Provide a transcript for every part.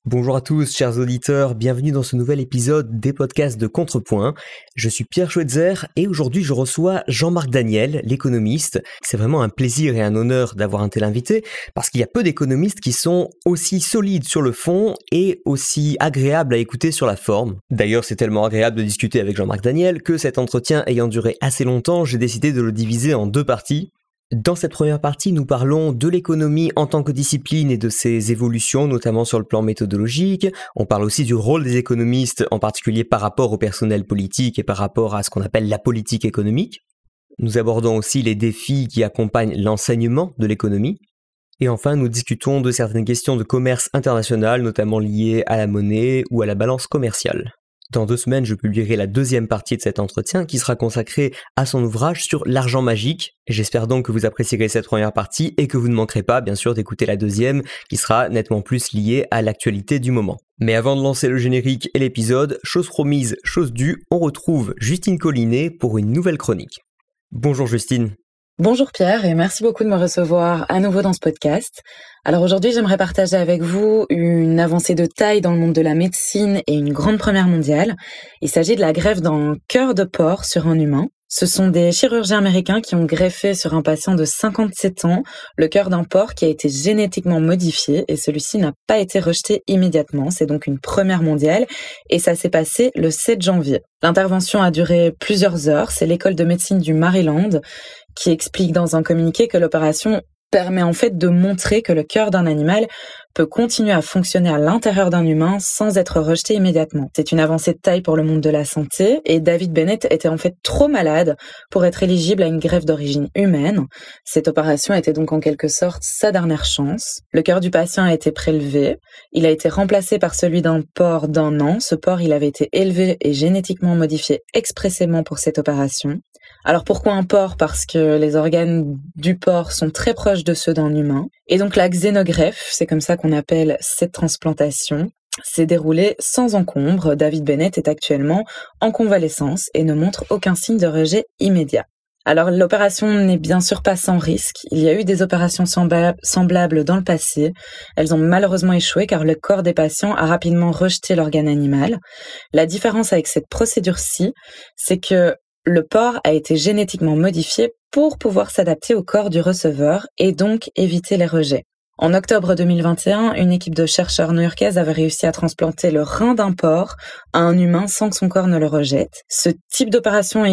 Bonjour à tous, chers auditeurs, bienvenue dans ce nouvel épisode des podcasts de Contrepoint. Je suis Pierre Schweitzer et aujourd'hui je reçois Jean-Marc Daniel, l'économiste. C'est vraiment un plaisir et un honneur d'avoir un tel invité parce qu'il y a peu d'économistes qui sont aussi solides sur le fond et aussi agréables à écouter sur la forme. D'ailleurs, c'est tellement agréable de discuter avec Jean-Marc Daniel que cet entretien ayant duré assez longtemps, j'ai décidé de le diviser en deux parties. Dans cette première partie, nous parlons de l'économie en tant que discipline et de ses évolutions, notamment sur le plan méthodologique. On parle aussi du rôle des économistes, en particulier par rapport au personnel politique et par rapport à ce qu'on appelle la politique économique. Nous abordons aussi les défis qui accompagnent l'enseignement de l'économie. Et enfin, nous discutons de certaines questions de commerce international, notamment liées à la monnaie ou à la balance commerciale. Dans 2 semaines, je publierai la deuxième partie de cet entretien qui sera consacrée à son ouvrage sur l'argent magique. J'espère donc que vous apprécierez cette première partie et que vous ne manquerez pas, bien sûr, d'écouter la deuxième qui sera nettement plus liée à l'actualité du moment. Mais avant de lancer le générique et l'épisode, chose promise, chose due, on retrouve Justine Collinet pour une nouvelle chronique. Bonjour Justine. Bonjour Pierre et merci beaucoup de me recevoir à nouveau dans ce podcast. Alors aujourd'hui, j'aimerais partager avec vous une avancée de taille dans le monde de la médecine et une grande première mondiale. Il s'agit de la greffe d'un cœur de porc sur un humain. Ce sont des chirurgiens américains qui ont greffé sur un patient de 57 ans le cœur d'un porc qui a été génétiquement modifié et celui-ci n'a pas été rejeté immédiatement. C'est donc une première mondiale et ça s'est passé le 7 janvier. L'intervention a duré plusieurs heures. C'est l'école de médecine du Maryland qui explique dans un communiqué que l'opération permet en fait de montrer que le cœur d'un animal peut continuer à fonctionner à l'intérieur d'un humain sans être rejeté immédiatement. C'est une avancée de taille pour le monde de la santé et David Bennett était en fait trop malade pour être éligible à une greffe d'origine humaine. Cette opération était donc en quelque sorte sa dernière chance. Le cœur du patient a été prélevé. Il a été remplacé par celui d'un porc d'1 an. Ce porc, il avait été élevé et génétiquement modifié expressément pour cette opération. Alors pourquoi un porc ? Parce que les organes du porc sont très proches de ceux d'un humain. Et donc la xénogreffe, c'est comme ça qu'on appelle cette transplantation, s'est déroulée sans encombre. David Bennett est actuellement en convalescence et ne montre aucun signe de rejet immédiat. Alors l'opération n'est bien sûr pas sans risque. Il y a eu des opérations semblables dans le passé. Elles ont malheureusement échoué car le corps des patients a rapidement rejeté l'organe animal. La différence avec cette procédure-ci, c'est que le porc a été génétiquement modifié pour pouvoir s'adapter au corps du receveur et donc éviter les rejets. En octobre 2021, une équipe de chercheurs new-yorkaises avait réussi à transplanter le rein d'un porc à un humain sans que son corps ne le rejette. Ce type d'opération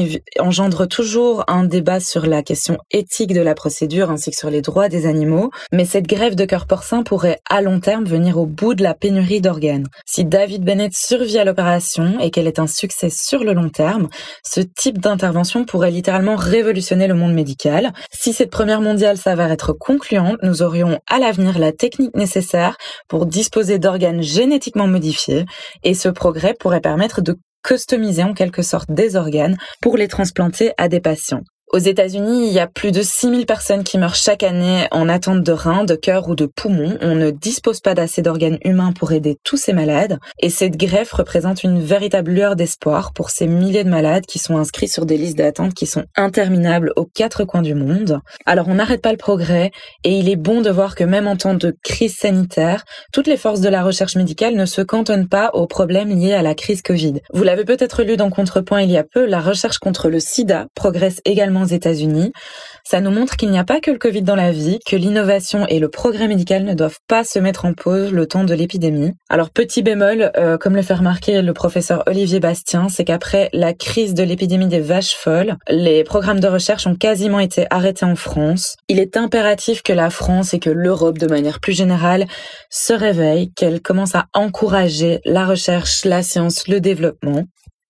engendre toujours un débat sur la question éthique de la procédure ainsi que sur les droits des animaux, mais cette greffe de cœur porcin pourrait à long terme venir au bout de la pénurie d'organes. Si David Bennett survit à l'opération et qu'elle est un succès sur le long terme, ce type d'intervention pourrait littéralement révolutionner le monde médical. Si cette première mondiale s'avère être concluante, nous aurions à l'avenir la technique nécessaire pour disposer d'organes génétiquement modifiés et ce progrès pourrait permettre de customiser en quelque sorte des organes pour les transplanter à des patients. Aux États-Unis, il y a plus de 6000 personnes qui meurent chaque année en attente de reins, de cœur ou de poumons. On ne dispose pas d'assez d'organes humains pour aider tous ces malades. Et cette greffe représente une véritable lueur d'espoir pour ces milliers de malades qui sont inscrits sur des listes d'attente qui sont interminables aux 4 coins du monde. Alors on n'arrête pas le progrès et il est bon de voir que même en temps de crise sanitaire, toutes les forces de la recherche médicale ne se cantonnent pas aux problèmes liés à la crise Covid. Vous l'avez peut-être lu dans Contrepoint il y a peu, la recherche contre le sida progresse également aux États-Unis. Ça nous montre qu'il n'y a pas que le Covid dans la vie, que l'innovation et le progrès médical ne doivent pas se mettre en pause le temps de l'épidémie. Alors petit bémol, comme le fait remarquer le professeur Olivier Bastien, c'est qu'après la crise de l'épidémie des vaches folles, les programmes de recherche ont quasiment été arrêtés en France. Il est impératif que la France et que l'Europe de manière plus générale se réveillent, qu'elle commence à encourager la recherche, la science, le développement.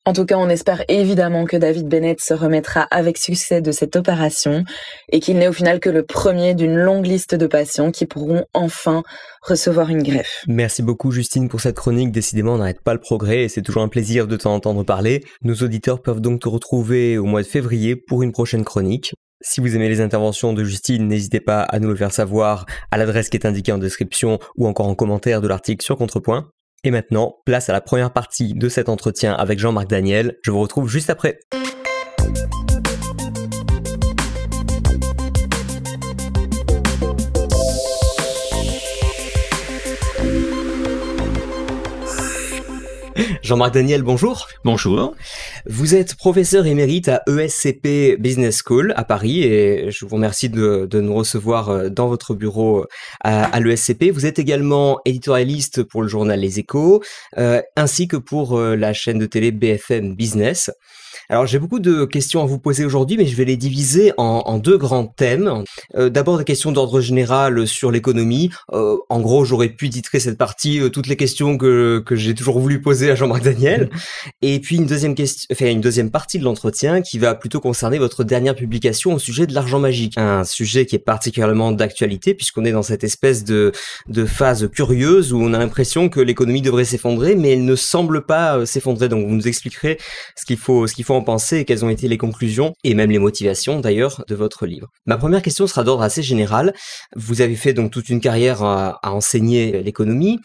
En tout cas, on espère évidemment que David Bennett se remettra avec succès de cette opération et qu'il n'est au final que le premier d'une longue liste de patients qui pourront enfin recevoir une greffe. Merci beaucoup Justine pour cette chronique. Décidément, on n'arrête pas le progrès et c'est toujours un plaisir de t'en entendre parler. Nos auditeurs peuvent donc te retrouver au mois de février pour une prochaine chronique. Si vous aimez les interventions de Justine, n'hésitez pas à nous le faire savoir à l'adresse qui est indiquée en description ou encore en commentaire de l'article sur Contrepoint. Et maintenant, place à la première partie de cet entretien avec Jean-Marc Daniel. Je vous retrouve juste après. Jean-Marc Daniel, bonjour. Bonjour. Vous êtes professeur émérite à ESCP Business School à Paris et je vous remercie de nous recevoir dans votre bureau à l'ESCP. Vous êtes également éditorialiste pour le journal Les Échos, ainsi que pour la chaîne de télé BFM Business. Alors j'ai beaucoup de questions à vous poser aujourd'hui, mais je vais les diviser en deux grands thèmes. D'abord des questions d'ordre général sur l'économie. En gros, j'aurais pu titrer cette partie toutes les questions que j'ai toujours voulu poser à Jean-Marc Daniel. Et puis une deuxième partie de l'entretien qui va plutôt concerner votre dernière publication au sujet de l'argent magique. Un sujet qui est particulièrement d'actualité puisqu'on est dans cette espèce de phase curieuse où on a l'impression que l'économie devrait s'effondrer, mais elle ne semble pas s'effondrer. Donc vous nous expliquerez ce qu'il faut en penser et quelles ont été les conclusions et même les motivations d'ailleurs de votre livre. Ma première question sera d'ordre assez général. Vous avez fait donc toute une carrière à enseigner l'économie.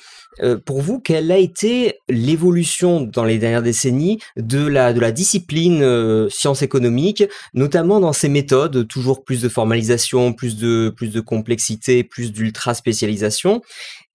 Pour vous, quelle a été l'évolution dans les dernières décennies de la discipline sciences économiques, notamment dans ses méthodes, toujours plus de formalisation, plus de complexité, plus d'ultra spécialisation?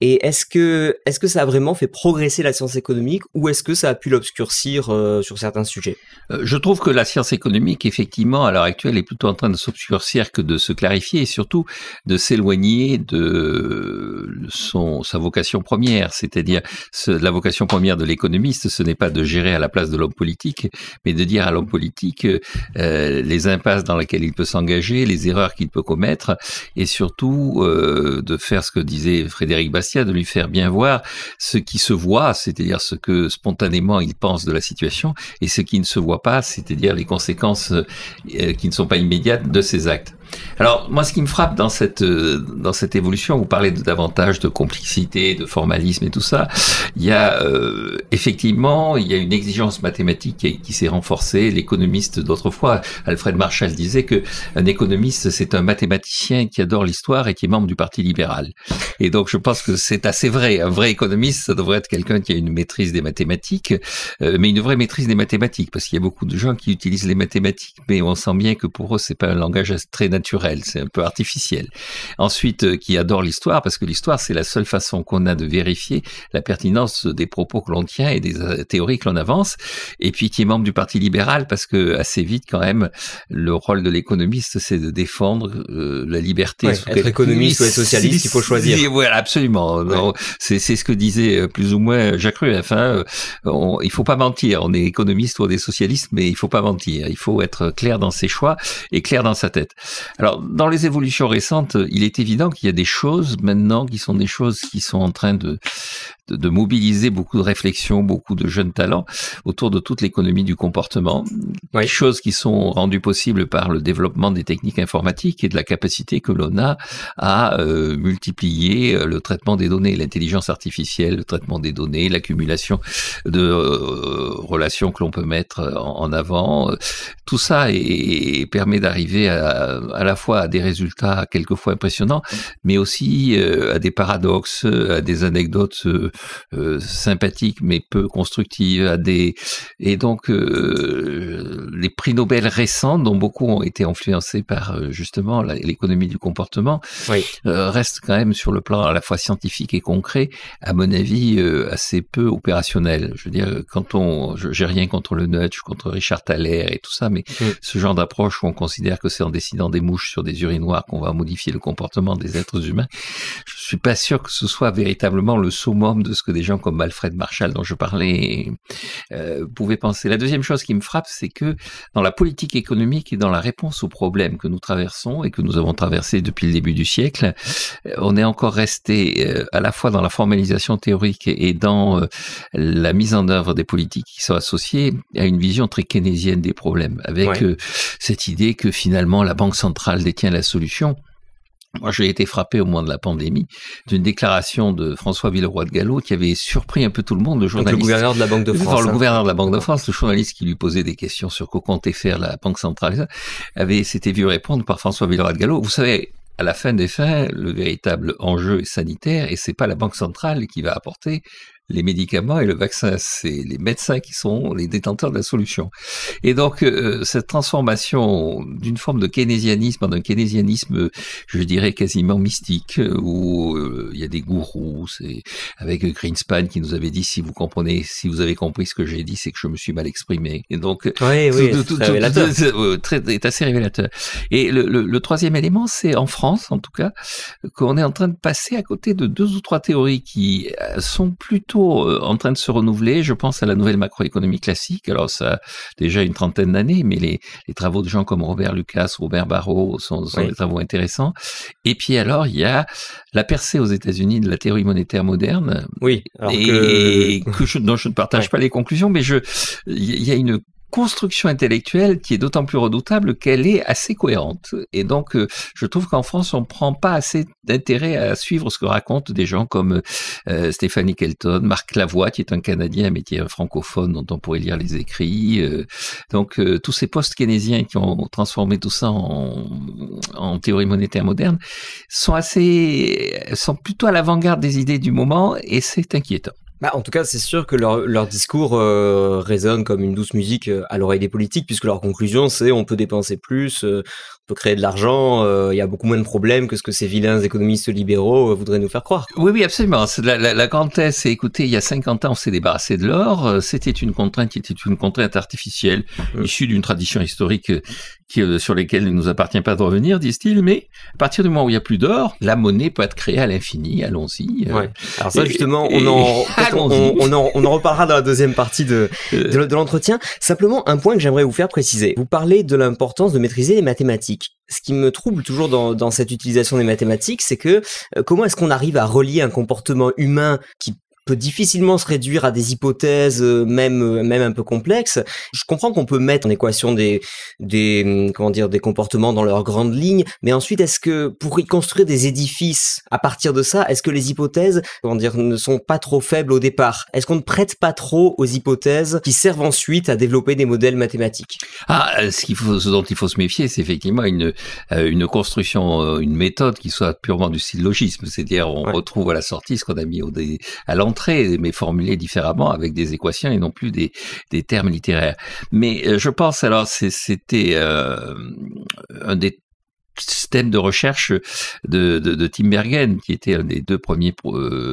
Et est-ce que ça a vraiment fait progresser la science économique ou est-ce que ça a pu l'obscurcir sur certains sujets? Je trouve que la science économique, effectivement, à l'heure actuelle, est plutôt en train de s'obscurcir que de se clarifier et surtout de s'éloigner de sa vocation première. C'est-à-dire, la vocation première de l'économiste, ce n'est pas de gérer à la place de l'homme politique, mais de dire à l'homme politique les impasses dans lesquelles il peut s'engager, les erreurs qu'il peut commettre et surtout de faire ce que disait Frédéric Bastiat, de lui faire bien voir ce qui se voit, c'est-à-dire ce que spontanément il pense de la situation, et ce qui ne se voit pas, c'est-à-dire les conséquences qui ne sont pas immédiates de ses actes. Alors, moi, ce qui me frappe dans cette évolution, vous parlez davantage de complexité, de formalisme et tout ça, il y a effectivement, il y a une exigence mathématique qui s'est renforcée. L'économiste d'autrefois, Alfred Marshall, disait que un économiste, c'est un mathématicien qui adore l'histoire et qui est membre du Parti libéral. Et donc, je pense que c'est assez vrai. Un vrai économiste, ça devrait être quelqu'un qui a une maîtrise des mathématiques, mais une vraie maîtrise des mathématiques, parce qu'il y a beaucoup de gens qui utilisent les mathématiques, mais on sent bien que pour eux, c'est pas un langage très naturel, c'est un peu artificiel. Ensuite, qui adore l'histoire, parce que l'histoire, c'est la seule façon qu'on a de vérifier la pertinence des propos que l'on tient et des théories que l'on avance. Et puis, qui est membre du Parti libéral, parce que assez vite, quand même, le rôle de l'économiste, c'est de défendre la liberté. Ouais, être économiste ou être socialiste, il faut choisir. Voilà, absolument. Ouais. C'est ce que disait plus ou moins Jacques Rueff. Il faut pas mentir. On est économiste ou on est socialiste, mais il faut pas mentir. Il faut être clair dans ses choix et clair dans sa tête. Alors, dans les évolutions récentes, il est évident qu'il y a des choses maintenant qui sont des choses qui sont en train de mobiliser beaucoup de réflexions, beaucoup de jeunes talents autour de toute l'économie du comportement. Oui. Des choses qui sont rendues possibles par le développement des techniques informatiques et de la capacité que l'on a à multiplier le traitement des données, l'intelligence artificielle, le traitement des données, l'accumulation de relations que l'on peut mettre en avant. Tout ça permet d'arriver à la fois à des résultats quelquefois impressionnants, mais aussi à des paradoxes, à des anecdotes sympathiques mais peu constructives, et donc les prix Nobel récents, dont beaucoup ont été influencés par justement l'économie du comportement, oui. Restent quand même sur le plan à la fois scientifique et concret, à mon avis assez peu opérationnel. Je veux dire, j'ai rien contre le nudge, contre Richard Thaler et tout ça, mais ce genre d'approche où on considère que c'est en dessinant des mouches sur des urinoirs qu'on va modifier le comportement des êtres humains, je suis pas sûr que ce soit véritablement le summum de ce que des gens comme Alfred Marshall, dont je parlais, pouvaient penser. La deuxième chose qui me frappe, c'est que dans la politique économique et dans la réponse aux problèmes que nous traversons et que nous avons traversés depuis le début du siècle, on est encore resté à la fois dans la formalisation théorique et dans la mise en œuvre des politiques qui sont associées à une vision très keynésienne des problèmes, avec cette idée que finalement la Banque centrale détient la solution. Moi, j'ai été frappé au moment de la pandémie d'une déclaration de François Villeroy de Galhau qui avait surpris un peu tout le monde, le journaliste. Donc, le gouverneur de la Banque de France. Le gouverneur de la Banque de France, le journaliste qui lui posait des questions sur quoi comptait faire la Banque centrale, s'était vu répondre par François Villeroy de Galhau. Vous savez, à la fin des fins, le véritable enjeu est sanitaire et c'est pas la Banque centrale qui va apporter les médicaments et le vaccin. C'est les médecins qui sont les détenteurs de la solution. Et donc, cette transformation d'une forme de keynésianisme en un keynésianisme, je dirais, quasiment mystique, où il y a des gourous, c'est avec Greenspan qui nous avait dit, si vous avez compris ce que j'ai dit, c'est que je me suis mal exprimé. Et donc, est assez révélateur. Et le troisième élément, c'est en France, en tout cas, qu'on est en train de passer à côté de 2 ou 3 théories qui sont plutôt en train de se renouveler. Je pense à la nouvelle macroéconomie classique. Alors, ça a déjà une trentaine d'années, mais les travaux de gens comme Robert Lucas, Robert Barreau sont des travaux intéressants. Et puis alors, il y a la percée aux États-Unis de la théorie monétaire moderne. Oui. Dont je ne partage pas les conclusions, mais il y a une construction intellectuelle qui est d'autant plus redoutable qu'elle est assez cohérente. Et donc, je trouve qu'en France, on ne prend pas assez d'intérêt à suivre ce que racontent des gens comme Stéphanie Kelton, Marc Lavoie, qui est un Canadien, mais qui est un francophone dont on pourrait lire les écrits. Donc, tous ces post-keynésiens qui ont transformé tout ça en théorie monétaire moderne sont plutôt à l'avant-garde des idées du moment, et c'est inquiétant. En tout cas, c'est sûr que leur discours résonne comme une douce musique à l'oreille des politiques, puisque leur conclusion, c'est on peut dépenser plus, on peut créer de l'argent, il y a beaucoup moins de problèmes que ce que ces vilains économistes libéraux voudraient nous faire croire. Oui, absolument. La grande thèse, c'est, écoutez, il y a 50 ans, on s'est débarrassé de l'or, c'était une contrainte qui était une contrainte artificielle, issue d'une tradition historique sur lesquelles il ne nous appartient pas de revenir, disent-ils, mais à partir du moment où il n'y a plus d'or, la monnaie peut être créée à l'infini, allons-y. Ouais. Alors ça, justement, on en reparlera dans la deuxième partie de l'entretien. Simplement, un point que j'aimerais vous faire préciser. Vous parlez de l'importance de maîtriser les mathématiques. Ce qui me trouble toujours dans cette utilisation des mathématiques, c'est que comment est-ce qu'on arrive à relier un comportement humain qui peut difficilement se réduire à des hypothèses même un peu complexes. Je comprends qu'on peut mettre en équation des comportements dans leurs grandes lignes, mais ensuite est-ce que pour y construire des édifices à partir de ça, est-ce que les hypothèses ne sont pas trop faibles au départ? Est-ce qu'on ne prête pas trop aux hypothèses qui servent ensuite à développer des modèles mathématiques? Ce dont il faut se méfier, c'est effectivement une construction, une méthode qui soit purement du syllogisme, c'est-à-dire on retrouve à la sortie ce qu'on a mis à l'entrée, mais formulé différemment avec des équations et non plus des termes littéraires. Mais je pense, alors c'était un des système de recherche de Tim Bergen, qui était un des 2 premiers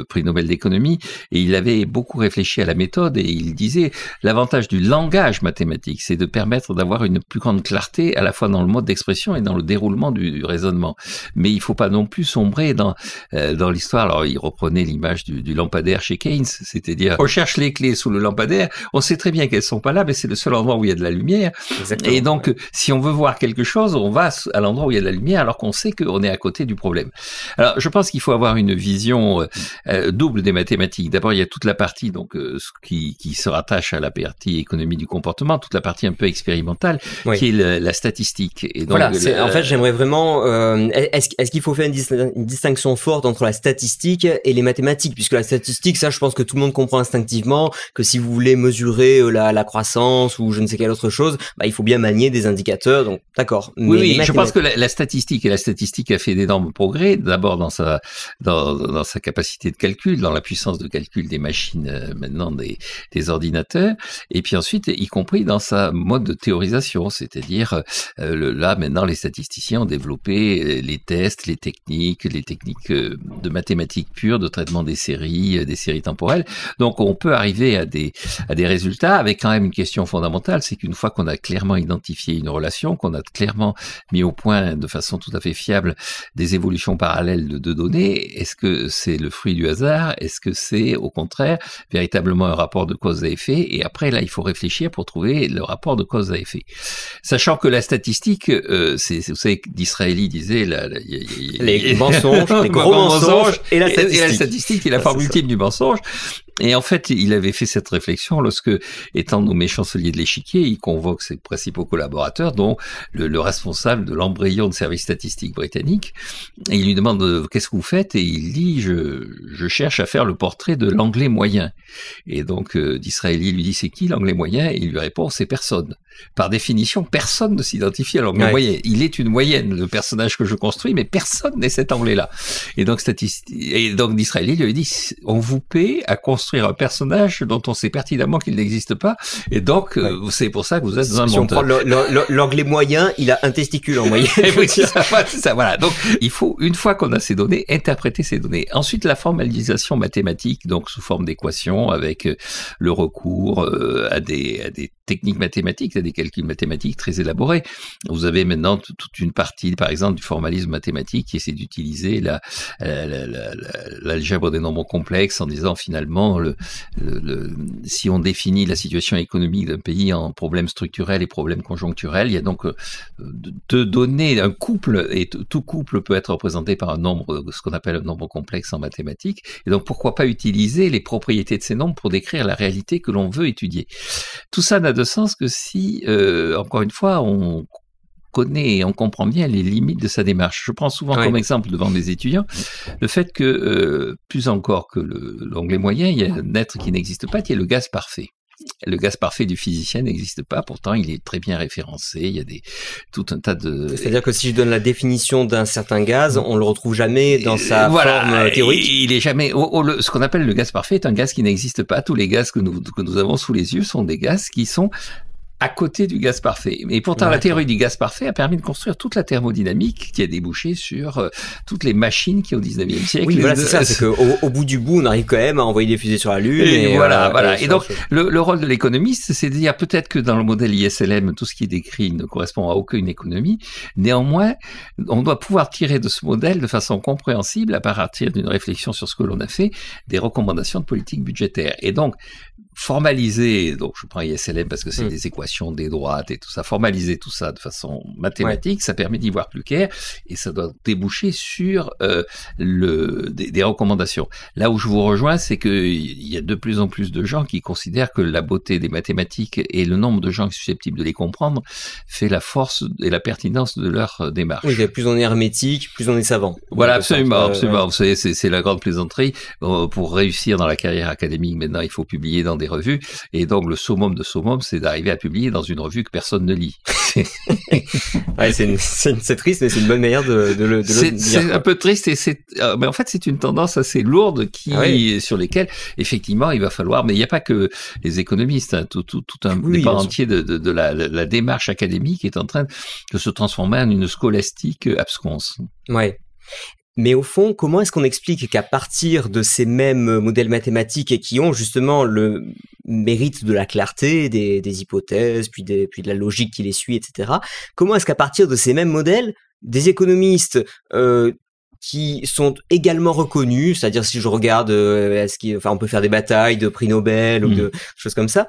prix Nobel d'économie, et il avait beaucoup réfléchi à la méthode, et il disait l'avantage du langage mathématique, c'est de permettre d'avoir une plus grande clarté à la fois dans le mode d'expression et dans le déroulement du raisonnement. Mais il ne faut pas non plus sombrer dans l'histoire. Alors il reprenait l'image du lampadaire chez Keynes, c'est-à-dire on cherche les clés sous le lampadaire, on sait très bien qu'elles sont pas là, mais c'est le seul endroit où il y a de la lumière. Exactement, et donc si on veut voir quelque chose, on va à l'endroit où il y a de la lumière, alors qu'on sait qu'on est à côté du problème. Alors, je pense qu'il faut avoir une vision double des mathématiques. D'abord, il y a toute la partie qui se rattache à la partie économie du comportement, toute la partie un peu expérimentale, qui est la statistique. Et donc, en fait, j'aimerais vraiment... est-ce qu'il faut faire une distinction forte entre la statistique et les mathématiques? Puisque la statistique, ça, je pense que tout le monde comprend instinctivement que si vous voulez mesurer la croissance ou je ne sais quelle autre chose, il faut bien manier des indicateurs. Donc, d'accord. Oui, je pense que la statistique a fait d'énormes progrès, d'abord dans sa capacité de calcul, dans la puissance de calcul des machines maintenant des ordinateurs, et puis ensuite, y compris dans sa mode de théorisation, c'est-à-dire là maintenant les statisticiens ont développé les tests, les techniques de mathématiques pures, de traitement des séries temporelles. Donc on peut arriver à des résultats avec quand même une question fondamentale, c'est qu'une fois qu'on a clairement identifié une relation, qu'on a clairement mis au point de façon tout à fait fiable des évolutions parallèles de 2 données, est-ce que c'est le fruit du hasard? Est-ce que c'est au contraire véritablement un rapport de cause à effet? Et après là, il faut réfléchir pour trouver le rapport de cause à effet. Sachant que la statistique, vous savez, Disraeli disait les mensonges, les gros mensonges et la statistique, c'est la forme ultime du mensonge. Et en fait, il avait fait cette réflexion lorsque, étant nommé chancelier de l'échiquier, il convoque ses principaux collaborateurs, dont le responsable de l'embryon de service statistique britannique, et il lui demande qu'est-ce que vous faites, et il dit je cherche à faire le portrait de l'anglais moyen. Et donc Disraeli lui dit c'est qui l'anglais moyen, et il lui répond c'est personne. par définition, personne ne s'identifie à l'anglais moyen. Il est une moyenne, le personnage que je construis, mais personne n'est cet anglais-là. Et donc, Disraeli lui a dit, on vous paie à construire un personnage dont on sait pertinemment qu'il n'existe pas, et donc, c'est pour ça que vous êtes dans un monteur. Si on prend l'anglais moyen, il a un testicule en moyenne. c'est ça, voilà. Donc, il faut, une fois qu'on a ces données, interpréter ces données. Ensuite, la formalisation mathématique, donc sous forme d'équations, avec le recours à des techniques mathématiques, à des calculs mathématiques très élaborés. Vous avez maintenant toute une partie, par exemple, du formalisme mathématique qui essaie d'utiliser l'algèbre des nombres complexes en disant finalement, si on définit la situation économique d'un pays en problèmes structurels et problèmes conjoncturels, il y a donc deux données, un couple, et tout couple peut être représenté par un nombre, ce qu'on appelle un nombre complexe en mathématiques. Et donc, pourquoi pas utiliser les propriétés de ces nombres pour décrire la réalité que l'on veut étudier. Tout ça n'a de sens que si, encore une fois, on connaît et on comprend bien les limites de sa démarche. Je prends souvent comme exemple devant mes étudiants le fait que, plus encore que l'anglais moyen, il y a un être qui n'existe pas, qui est le gaz parfait. Le gaz parfait du physicien n'existe pas, pourtant il est très bien référencé, il y a tout un tas de... C'est-à-dire que si je donne la définition d'un certain gaz, on le retrouve jamais dans sa forme théorique. Il est jamais... ce qu'on appelle le gaz parfait est un gaz qui n'existe pas. Tous les gaz que nous avons sous les yeux sont des gaz qui sont à côté du gaz parfait. Et pourtant, la théorie du gaz parfait a permis de construire toute la thermodynamique qui a débouché sur toutes les machines qui, au 19e siècle... Oui, voilà, c'est ça. C'est qu'au bout du bout, on arrive quand même à envoyer des fusées sur la Lune. Et voilà. Et donc, le rôle de l'économiste, c'est de dire peut-être que dans le modèle ISLM, tout ce qui est décrit ne correspond à aucune économie. Néanmoins, on doit pouvoir tirer de ce modèle de façon compréhensible, à partir d'une réflexion sur ce que l'on a fait, des recommandations de politique budgétaire. Et donc, formaliser, donc je prends ISLM parce que c'est des équations des droites et tout ça, formaliser tout ça de façon mathématique, ça permet d'y voir plus clair et ça doit déboucher sur des recommandations. Là où je vous rejoins, c'est qu'il y a de plus en plus de gens qui considèrent que la beauté des mathématiques et le nombre de gens susceptibles de les comprendre fait la force et la pertinence de leur démarche. Oui, plus on est hermétique, plus on est savant. Voilà, absolument. Vous savez, c'est la grande plaisanterie. Pour réussir dans la carrière académique, maintenant, il faut publier dans des revues, et donc le summum de summum, c'est d'arriver à publier dans une revue que personne ne lit. C'est triste, mais c'est une bonne manière de le dire. C'est un peu triste, mais en fait, c'est une tendance assez lourde sur lesquelles, effectivement, il va falloir, mais il n'y a pas que les économistes, tout un départ entier de la démarche académique est en train de se transformer en une scolastique absconse. Ouais. Mais au fond, comment est-ce qu'on explique qu'à partir de ces mêmes modèles mathématiques et qui ont justement le mérite de la clarté des hypothèses, puis de la logique qui les suit, etc., comment est-ce qu'à partir de ces mêmes modèles, des économistes qui sont également reconnus, c'est-à-dire si je regarde, on peut faire des batailles de prix Nobel ou de choses comme ça,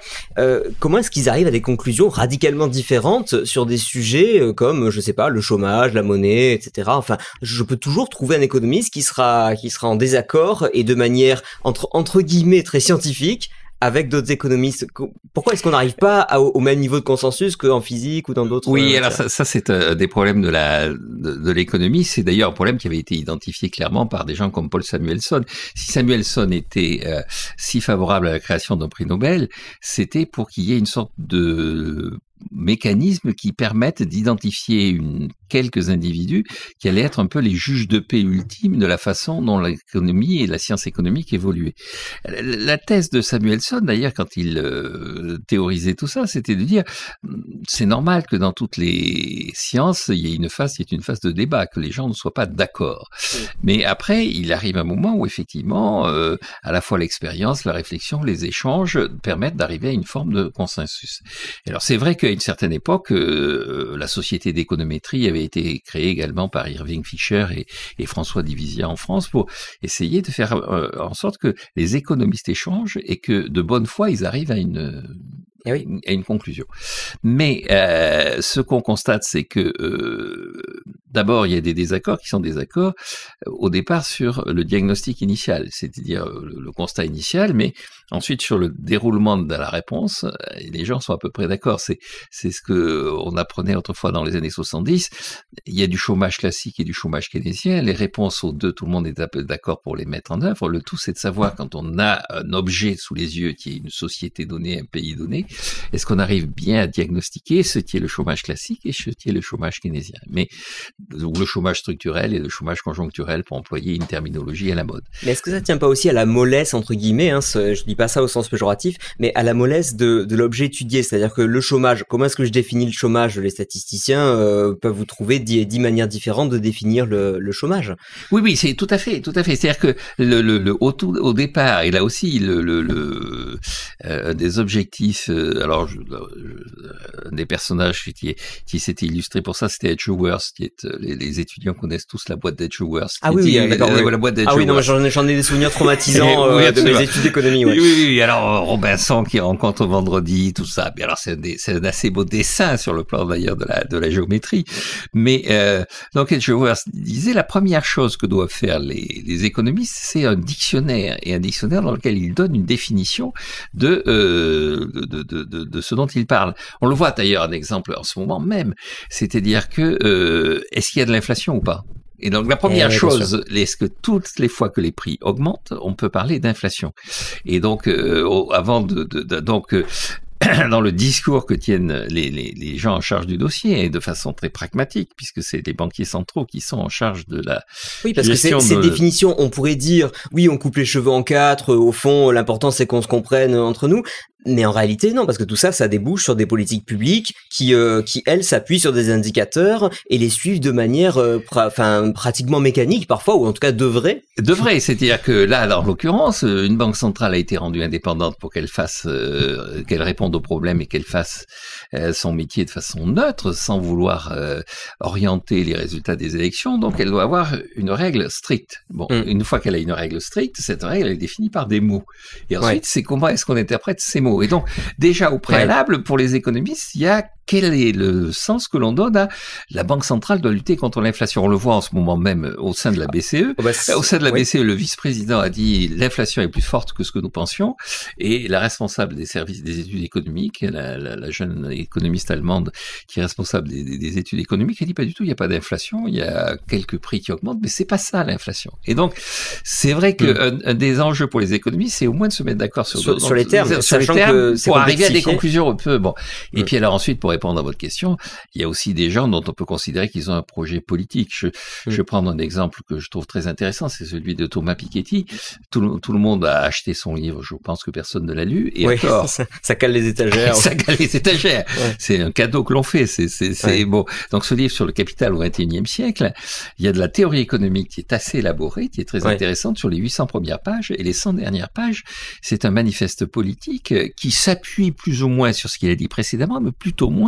comment est-ce qu'ils arrivent à des conclusions radicalement différentes sur des sujets comme, je sais pas, le chômage, la monnaie, etc. Enfin, je peux toujours trouver un économiste qui sera en désaccord et de manière entre guillemets très scientifique avec d'autres économistes. Pourquoi est-ce qu'on n'arrive pas au même niveau de consensus qu'en physique ou dans d'autres... Oui, alors ça c'est des problèmes de l'économie. C'est d'ailleurs un problème qui avait été identifié clairement par des gens comme Paul Samuelson. Si Samuelson était si favorable à la création d'un prix Nobel, c'était pour qu'il y ait une sorte de mécanismes qui permettent d'identifier quelques individus qui allaient être un peu les juges de paix ultimes de la façon dont l'économie et la science économique évoluaient. La thèse de Samuelson, d'ailleurs, quand il théorisait tout ça, c'était de dire c'est normal que dans toutes les sciences, il y ait une phase qui est une phase de débat, que les gens ne soient pas d'accord. Mais après, il arrive un moment où effectivement, à la fois l'expérience, la réflexion, les échanges permettent d'arriver à une forme de consensus. Et alors c'est vrai qu'à une certaine époque, la société d'économétrie avait été créée également par Irving Fisher et François Divisia en France pour essayer de faire en sorte que les économistes échangent et que de bonne foi ils arrivent à une conclusion. Mais ce qu'on constate, c'est que d'abord, il y a des désaccords qui sont des accords au départ sur le diagnostic initial, c'est-à-dire le constat initial, mais ensuite sur le déroulement de la réponse, les gens sont à peu près d'accord. C'est ce que on apprenait autrefois dans les années 70. Il y a du chômage classique et du chômage keynésien. Les réponses aux deux, tout le monde est d'accord pour les mettre en œuvre. Le tout, c'est de savoir quand on a un objet sous les yeux qui est une société donnée, un pays donné, est-ce qu'on arrive bien à diagnostiquer ce qui est le chômage classique et ce qui est le chômage keynésien, mais ou le chômage structurel et le chômage conjoncturel pour employer une terminologie à la mode. Mais est-ce que ça tient pas aussi à la mollesse entre guillemets, je dis pas ça au sens péjoratif, mais à la mollesse de l'objet étudié, c'est-à-dire que le chômage, comment est-ce que je définis le chômage? Les statisticiens peuvent vous trouver 10 manières différentes de définir le chômage. Oui, c'est tout à fait. C'est-à-dire que au départ, et là aussi des objectifs. Alors, des personnages qui s'étaient illustrés pour ça, c'était Edgeworth, qui est les étudiants connaissent tous la boîte d'Edgeworth. Ah oui, d'accord. La boîte d'Edgeworth. Ah oui, non, j'en ai des souvenirs traumatisants de mes études d'économie. Ouais. Oui. Alors Robinson qui rencontre vendredi, tout ça. Mais alors c'est un assez beau dessin sur le plan d'ailleurs de la géométrie. Mais donc Edgeworth disait la première chose que doivent faire les économistes, c'est un dictionnaire, et un dictionnaire dans lequel ils donnent une définition de ce dont ils parlent. On le voit d'ailleurs un exemple en ce moment même, c'est-à-dire que est-ce qu'il y a de l'inflation ou pas? Et donc la première chose, est-ce que toutes les fois que les prix augmentent, on peut parler d'inflation? Et donc dans le discours que tiennent les gens en charge du dossier, et de façon très pragmatique, puisque c'est les banquiers centraux qui sont en charge de la oui, parce que ces définitions, on pourrait dire, oui, on coupe les cheveux en quatre, au fond, l'important c'est qu'on se comprenne entre nous. Mais en réalité, non, parce que tout ça, ça débouche sur des politiques publiques qui elles, s'appuient sur des indicateurs et les suivent de manière, pratiquement mécanique parfois, ou en tout cas devrait. C'est-à-dire que là, en l'occurrence, une banque centrale a été rendue indépendante pour qu'elle qu'elle réponde aux problèmes et qu'elle fasse son métier de façon neutre, sans vouloir orienter les résultats des élections. Donc, elle doit avoir une règle stricte. Bon, une fois qu'elle a une règle stricte, cette règle est définie par des mots. Et ensuite, c'est comment est-ce qu'on interprète ces mots. Et donc, déjà au préalable, pour les économistes, il y a quel est le sens que l'on donne à la Banque centrale doit lutter contre l'inflation. On le voit en ce moment même au sein de la BCE. Au sein de la BCE, le vice-président a dit l'inflation est plus forte que ce que nous pensions, et la responsable des services des études économiques, la jeune économiste allemande qui est responsable des études économiques, elle dit pas du tout, il n'y a pas d'inflation, il y a quelques prix qui augmentent, mais c'est pas ça l'inflation. Et donc, c'est vrai que un des enjeux pour les économistes, c'est au moins de se mettre d'accord sur les termes, pour arriver à des conclusions un peu, bon. Et puis alors ensuite, pour répondre à votre question, il y a aussi des gens dont on peut considérer qu'ils ont un projet politique. Je vais prendre un exemple que je trouve très intéressant, c'est celui de Thomas Piketty. Tout le monde a acheté son livre, je pense que personne ne l'a lu, et encore. Ça cale les étagères. Ça cale les étagères. Ouais. C'est un cadeau que l'on fait, c'est bon. Donc ce livre sur le capital au XXIe siècle, il y a de la théorie économique qui est assez élaborée, qui est très intéressante sur les 800 premières pages, et les 100 dernières pages, c'est un manifeste politique qui s'appuie plus ou moins sur ce qu'il a dit précédemment, mais plutôt moins,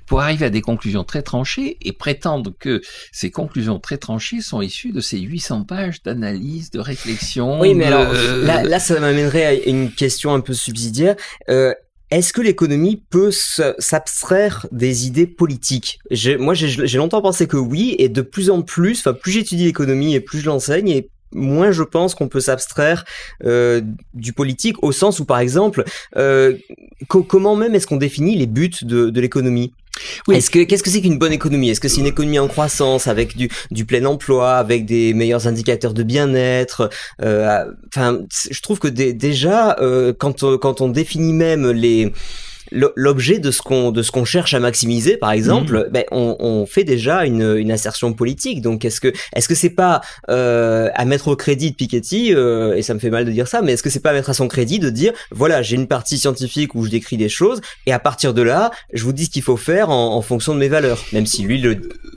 pour arriver à des conclusions très tranchées et prétendre que ces conclusions très tranchées sont issues de ces 800 pages d'analyse, de réflexion. Oui, mais alors, là, ça m'amènerait à une question un peu subsidiaire. Est-ce que l'économie peut s'abstraire des idées politiques? Moi, j'ai longtemps pensé que oui, et de plus en plus, plus j'étudie l'économie et plus je l'enseigne, et moins je pense qu'on peut s'abstraire du politique, au sens où, par exemple, comment même est-ce qu'on définit les buts de l'économie? Oui. Qu'est-ce que c'est qu'une bonne économie? Est-ce que c'est une économie en croissance, avec du plein emploi, avec des meilleurs indicateurs de bien-être? Je trouve que déjà, quand on définit même l'objet de ce qu'on cherche à maximiser, par exemple, on fait déjà une assertion politique. Donc est-ce que c'est pas à mettre au crédit de Piketty, et ça me fait mal de dire ça, mais est-ce que c'est pas à mettre à son crédit de dire voilà, j'ai une partie scientifique où je décris des choses, et à partir de là, je vous dis ce qu'il faut faire en fonction de mes valeurs, même si lui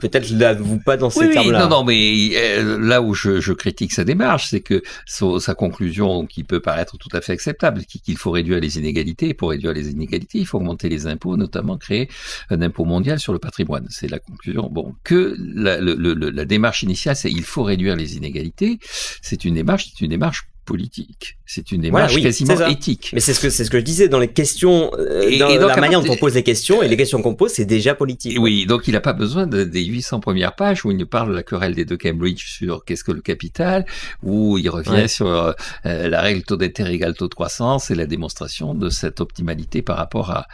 peut-être je l'avoue pas dans ces termes-là. Non, mais là où je critique sa démarche, c'est que sa conclusion qui peut paraître tout à fait acceptable, qu'il faut réduire les inégalités. Pour réduire les inégalités, il faut augmenter les impôts, notamment créer un impôt mondial sur le patrimoine. C'est la conclusion. Bon, que la démarche initiale, c'est il faut réduire les inégalités. C'est une démarche politique. C'est une démarche quasiment éthique. Mais c'est ce que je disais dans les questions, dans la manière dont on pose les questions et les questions qu'on pose, c'est déjà politique. Oui, donc il n'a pas besoin des 800 premières pages où il nous parle de la querelle des deux Cambridge sur qu'est-ce que le capital, où il revient sur la règle taux d'intérêt égale taux de croissance et la démonstration de cette optimalité par rapport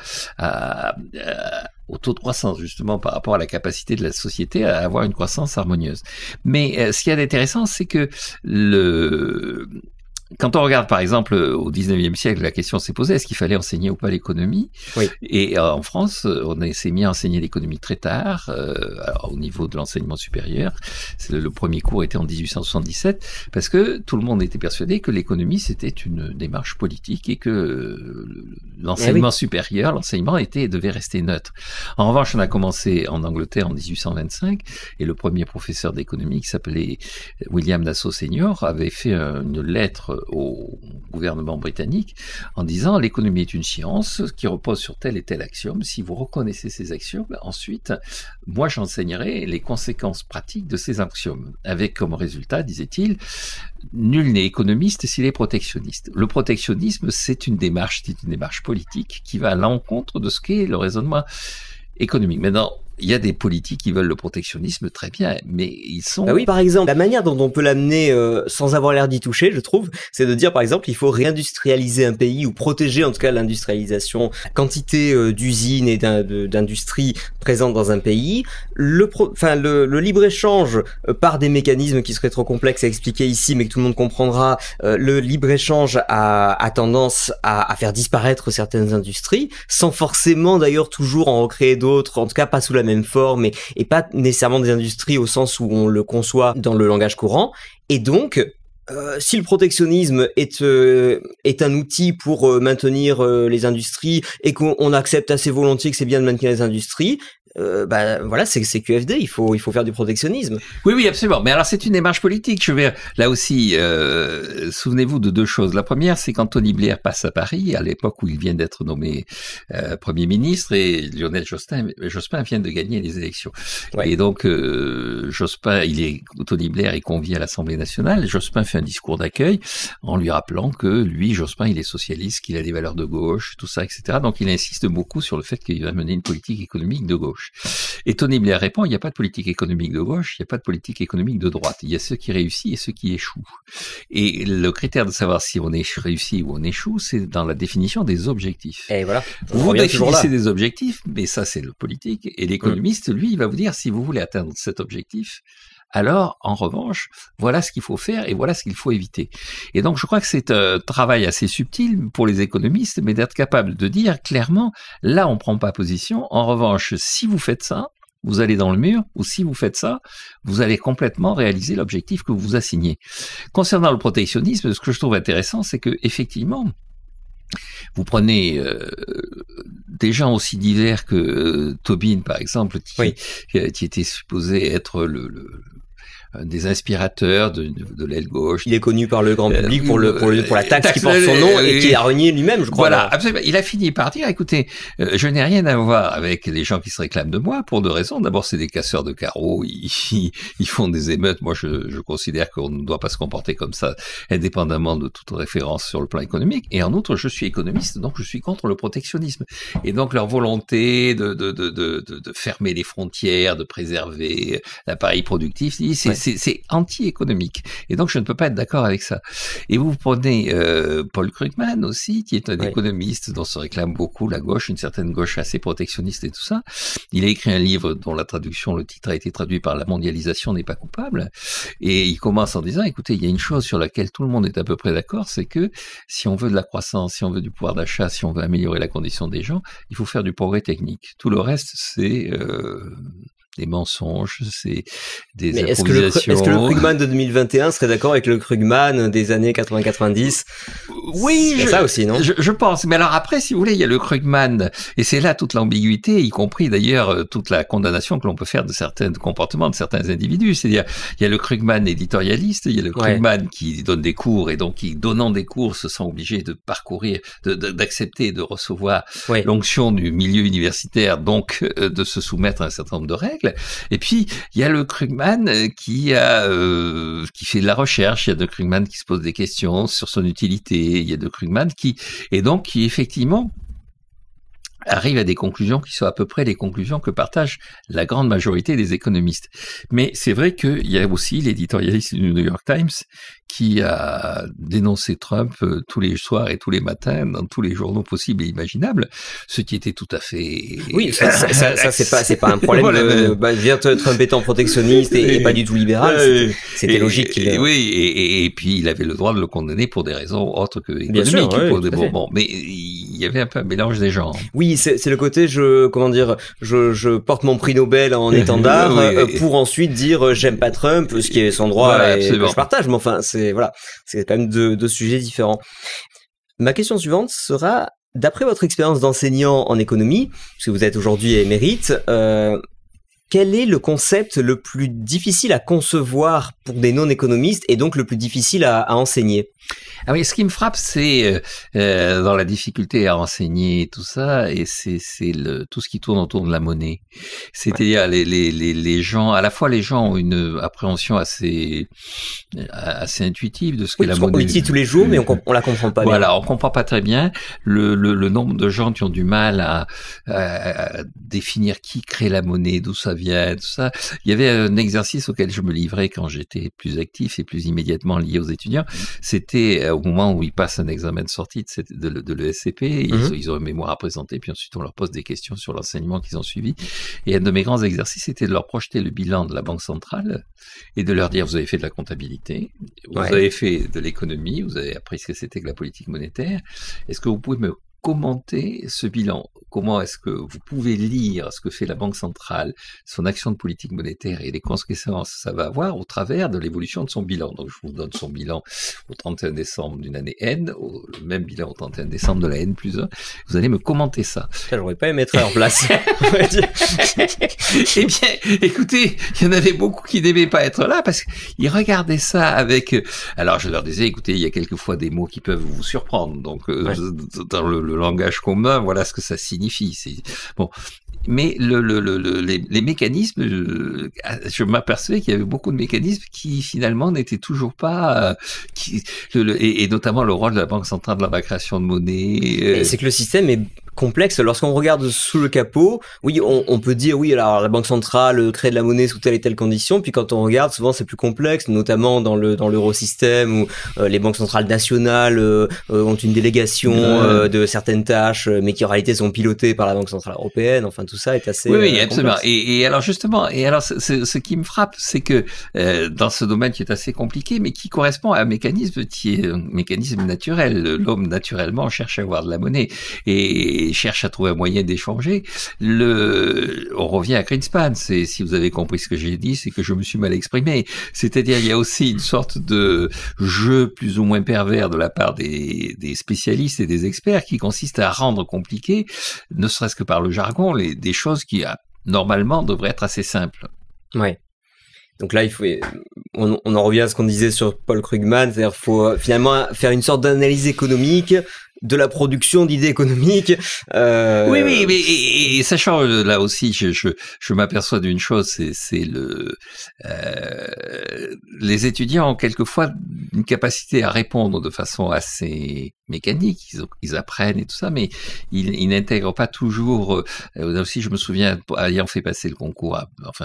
au taux de croissance, justement, par rapport à la capacité de la société à avoir une croissance harmonieuse. Mais ce qu'il y a d'intéressant, c'est que quand on regarde, par exemple, au 19e siècle, la question s'est posée, est-ce qu'il fallait enseigner ou pas l'économie? Et en France, on s'est mis à enseigner l'économie très tard, alors, au niveau de l'enseignement supérieur. Le premier cours était en 1877, parce que tout le monde était persuadé que l'économie, c'était une démarche politique et que l'enseignement supérieur, l'enseignement devait rester neutre. En revanche, on a commencé en Angleterre en 1825, et le premier professeur d'économie, qui s'appelait William Nassau Senior, avait fait une lettre au gouvernement britannique en disant l'économie est une science qui repose sur tel et tel axiome. Si vous reconnaissez ces axiomes, ensuite, moi j'enseignerai les conséquences pratiques de ces axiomes. Avec comme résultat, disait-il, nul n'est économiste s'il est protectionniste. Le protectionnisme, c'est une démarche politique qui va à l'encontre de ce qu'est le raisonnement économique. Maintenant, il y a des politiques qui veulent le protectionnisme, très bien, mais ils sont... Bah oui, par exemple, la manière dont on peut l'amener sans avoir l'air d'y toucher, je trouve, c'est de dire, par exemple, il faut réindustrialiser un pays ou protéger en tout cas l'industrialisation, la quantité d'usines et d'industries présentes dans un pays. Le libre-échange par des mécanismes qui seraient trop complexes à expliquer ici, mais que tout le monde comprendra, le libre-échange a tendance à faire disparaître certaines industries, sans forcément d'ailleurs toujours en recréer d'autres, en tout cas pas sous la même forme et pas nécessairement des industries au sens où on le conçoit dans le langage courant. Et donc, si le protectionnisme est un outil pour maintenir les industries et qu'on accepte assez volontiers que c'est bien de maintenir les industries, voilà, c'est QFD, il faut faire du protectionnisme. Oui, absolument. Mais alors, c'est une démarche politique. Je vais, là aussi, souvenez-vous de deux choses. La première, c'est quand Tony Blair passe à Paris, à l'époque où il vient d'être nommé Premier ministre, et Lionel Jospin vient de gagner les élections. Et donc, Tony Blair est convié à l'Assemblée nationale. Jospin fait un discours d'accueil en lui rappelant que lui, Jospin, il est socialiste, qu'il a des valeurs de gauche, tout ça, etc. Donc, il insiste beaucoup sur le fait qu'il va mener une politique économique de gauche. Et Tony Blair répond, il n'y a pas de politique économique de gauche, il n'y a pas de politique économique de droite. Il y a ceux qui réussissent et ceux qui échouent. Et le critère de savoir si on réussit ou on échoue, c'est dans la définition des objectifs. Et voilà. Vous définissez des objectifs, mais ça c'est le politique. Et l'économiste, lui, il va vous dire, si vous voulez atteindre cet objectif, alors, en revanche, voilà ce qu'il faut faire et voilà ce qu'il faut éviter. Et donc, je crois que c'est un travail assez subtil pour les économistes, mais d'être capable de dire clairement, là, on prend pas position. En revanche, si vous faites ça, vous allez dans le mur, ou si vous faites ça, vous allez complètement réaliser l'objectif que vous vous assignez. Concernant le protectionnisme, ce que je trouve intéressant, c'est que, effectivement, vous prenez des gens aussi divers que Tobin, par exemple, qui était supposé être des inspirateurs de l'aile gauche. Il est connu par le grand public pour la taxe qui porte son nom et qui a renié lui-même, je crois. Voilà, absolument. Il a fini par dire, écoutez, je n'ai rien à voir avec les gens qui se réclament de moi pour deux raisons. D'abord, c'est des casseurs de carreaux, ils font des émeutes. Moi, je considère qu'on ne doit pas se comporter comme ça, indépendamment de toute référence sur le plan économique. Et en outre, je suis économiste, donc je suis contre le protectionnisme. Et donc, leur volonté de fermer les frontières, de préserver l'appareil productif, c'est anti-économique. Et donc, je ne peux pas être d'accord avec ça. Et vous prenez Paul Krugman aussi, qui est un économiste dont se réclame beaucoup la gauche, une certaine gauche assez protectionniste et tout ça. Il a écrit un livre dont le titre a été traduit par La mondialisation n'est pas coupable. Et il commence en disant, écoutez, il y a une chose sur laquelle tout le monde est à peu près d'accord, c'est que si on veut de la croissance, si on veut du pouvoir d'achat, si on veut améliorer la condition des gens, il faut faire du progrès technique. Tout le reste, c'est des mensonges, c'est des improvisations. Est-ce que le Krugman de 2021 serait d'accord avec le Krugman des années 80-90? Oui, c'est ça aussi, non? Je pense. Mais alors après, si vous voulez, il y a le Krugman, et c'est là toute l'ambiguïté, y compris d'ailleurs toute la condamnation que l'on peut faire de certains comportements de certains individus. C'est-à-dire, il y a le Krugman éditorialiste, il y a le Krugman qui donne des cours, et donc qui, donnant des cours, se sent obligé de parcourir, d'accepter et de recevoir l'onction du milieu universitaire, donc de se soumettre à un certain nombre de règles. possible. Et puis, il y a le Krugman qui fait de la recherche, il y a de Krugman qui se pose des questions sur son utilité, il y a de Krugman qui effectivement arrive à des conclusions qui sont à peu près les conclusions que partagent la grande majorité des économistes. Mais c'est vrai qu'il y a aussi l'éditorialiste du New York Times qui a dénoncé Trump tous les soirs et tous les matins dans tous les journaux possibles et imaginables, ce qui était tout à fait... Oui, ça c'est pas un problème. Voilà, Trump étant protectionniste et pas du tout libéral, c'était logique. Oui, et puis il avait le droit de le condamner pour des raisons autres que économiques. Bien sûr, bon, mais il y avait un peu un mélange des genres. Oui, c'est le côté je porte mon prix Nobel en étendard pour ensuite dire j'aime pas Trump, ce qui est son droit et que je partage. Mais enfin, c'est quand même deux sujets différents. Ma question suivante sera, d'après votre expérience d'enseignant en économie, puisque vous êtes aujourd'hui émérite, quel est le concept le plus difficile à concevoir pour des non-économistes et donc le plus difficile à enseigner? Ah oui, ce qui me frappe, c'est dans la difficulté à enseigner tout ça, et c'est tout ce qui tourne autour de la monnaie. C'est-à-dire les gens, à la fois les gens ont une appréhension assez intuitive de ce qu'est la monnaie. On l'utilise tous les jours, mais on la comprend pas bien. Voilà, on comprend pas très bien le nombre de gens qui ont du mal à définir qui crée la monnaie, d'où ça vient, tout ça. Il y avait un exercice auquel je me livrais quand j'étais plus actif et plus immédiatement lié aux étudiants. C'était au moment où ils passent un examen de sortie de l'ESCP, ils ont une mémoire à présenter, puis ensuite on leur pose des questions sur l'enseignement qu'ils ont suivi. Et un de mes grands exercices était de leur projeter le bilan de la Banque centrale et de leur dire, vous avez fait de la comptabilité, vous avez fait de l'économie, vous avez appris ce que c'était que la politique monétaire. Est-ce que vous pouvez me commenter ce bilan? Comment est-ce que vous pouvez lire ce que fait la Banque centrale, son action de politique monétaire et les conséquences que ça va avoir au travers de l'évolution de son bilan? Donc, je vous donne son bilan au 31 décembre d'une année N, le même bilan au 31 décembre de la N plus 1. Vous allez me commenter ça. J'aurais pas aimé être en place. Eh bien, écoutez, il y en avait beaucoup qui n'aimaient pas être là parce qu'ils regardaient ça avec... Alors, je leur disais, écoutez, il y a quelquefois des mots qui peuvent vous surprendre. Donc, dans le langage commun, voilà ce que ça signifie. Bon, mais les mécanismes, je m'apercevais qu'il y avait beaucoup de mécanismes qui finalement n'étaient toujours pas, et notamment le rôle de la Banque centrale dans la création de monnaie. C'est que le système est complexe. Lorsqu'on regarde sous le capot, oui, on peut dire oui, alors la Banque centrale crée de la monnaie sous telle et telle condition, puis quand on regarde, souvent c'est plus complexe, notamment dans l'eurosystème où les banques centrales nationales ont une délégation de certaines tâches, mais qui en réalité sont pilotées par la Banque centrale européenne. Enfin, tout ça est assez oui, absolument. Et alors justement, ce qui me frappe, c'est que dans ce domaine qui est assez compliqué, mais qui correspond à un mécanisme qui est un mécanisme naturel. L'homme naturellement cherche à avoir de la monnaie et cherche à trouver un moyen d'échanger. On revient à Greenspan. Si vous avez compris ce que j'ai dit, c'est que je me suis mal exprimé. C'est-à-dire, il y a aussi une sorte de jeu plus ou moins pervers de la part des spécialistes et des experts qui consiste à rendre compliqué, ne serait-ce que par le jargon, des choses qui normalement devraient être assez simples. Ouais. Donc là, on en revient à ce qu'on disait sur Paul Krugman, c'est-à-dire faut finalement faire une sorte d'analyse économique de la production d'idées économiques. Oui, mais et sachant là aussi, je m'aperçois d'une chose, c'est les étudiants ont quelquefois une capacité à répondre de façon assez mécanique. Ils apprennent et tout ça, mais ils n'intègrent pas toujours. Là aussi, je me souviens, ayant fait passer le concours,